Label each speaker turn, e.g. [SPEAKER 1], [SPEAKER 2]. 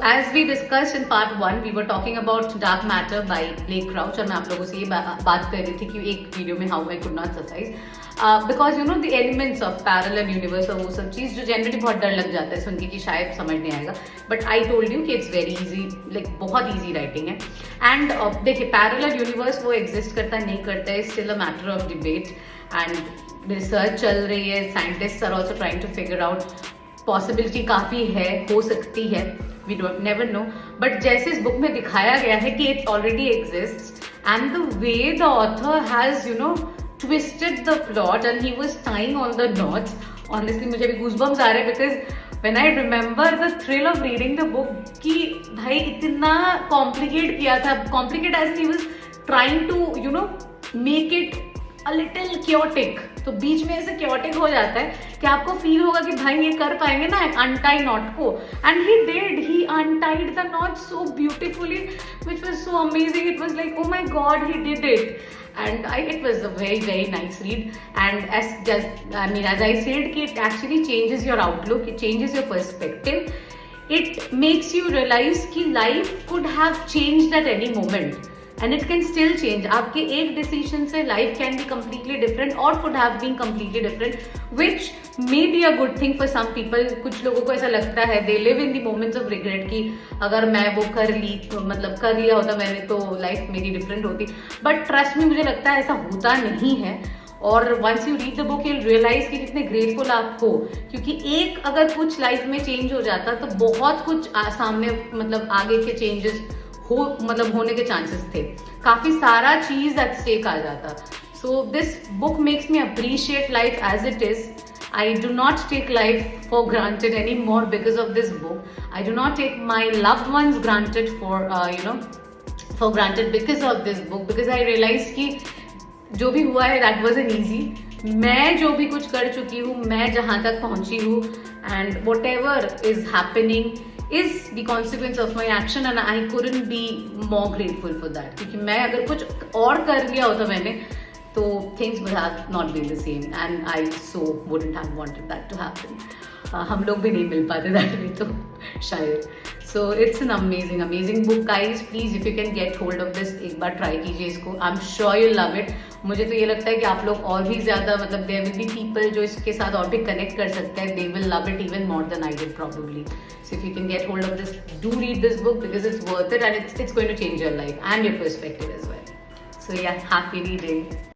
[SPEAKER 1] as we discussed in part 1, we were talking about Dark Matter by Blake Crouch, और मैं आप लोगों से ये बात कर रही थी कि एक वीडियो में how I could not suffice, because you know the elements of parallel universe और वो सब चीज़ जो जनरली बहुत डर लग जाता है सुन के कि शायद समझ नहीं आएगा, but I told you कि it's very easy, like बहुत easy writing है. And देखिए parallel universe वो exist करता है नहीं करता है, still a matter of debate, and research चल रही है, scientists are also trying to figure out, possibility काफ़ी है, हो सकती है, we don't never know. But जैसे इस बुक में दिखाया गया है कि it's already exist, and the way the author has you know twisted the plot and he was tying all the knots. Honestly मुझे भी गूज़बम्स आ रहे हैं because when I remember the thrill of reading the book कि भाई इतना complicate किया था, complicate as he was trying to you know make it a little chaotic. तो बीच में ऐसे क्योटिक हो जाता है कि आपको फील होगा कि भाई ये कर पाएंगे ना अनटाई नॉट को, and he did, he untied the not so beautifully which was so amazing. It was like oh my God, he did it. And it was a very very nice read, and as I said कि it actually changes your outlook, it changes your perspective, it makes you realize कि life could have changed at any moment and it can still change. आपके एक decision से life can be completely different or could have been completely different, which may be a good thing for some people. कुछ लोगों को ऐसा लगता है, they live in the moments of regret कि अगर मैं वो कर ली तो मतलब कर लिया होता मैंने तो लाइफ मेरी डिफरेंट होती. बट ट्रस्ट में मुझे लगता है ऐसा होता नहीं है. और once you read the book you realise कि कितने ग्रेटफुल आप हो, क्योंकि एक अगर कुछ लाइफ में चेंज हो जाता तो बहुत कुछ सामने मतलब आगे के चेंजेस मतलब होने के चांसेस थे, काफी सारा चीज एट स्टेक आ जाता. So this book makes me appreciate life as it is. I do not take life for granted anymore because of this book. I do not take my loved ones granted for granted because of this book, because I realized कि जो भी हुआ है that wasn't easy. मैं जो भी कुछ कर चुकी हूँ, मैं जहाँ तक पहुँची हूँ, and whatever is happening is the consequence of my action, and I couldn't be more grateful for that. क्योंकि मैं अगर कुछ और कर लिया होता मैंने तो things would have not been the same, and I so wouldn't have wanted that to happen. हम लोग भी नहीं मिल पाते that way तो शायद. So it's an amazing book guys. Please if you can get hold of this, एक बार try कीजिए इसको. I'm sure you'll love it. मुझे तो ये लगता है कि आप लोग और भी ज़्यादा मतलब there will be people जो इसके साथ और भी connect कर सकते हैं. They will love it even more than I did probably. So if you can get hold of this, do read this book because it's worth it, and it's going to change your life and your perspective as well. So yeah, happy reading.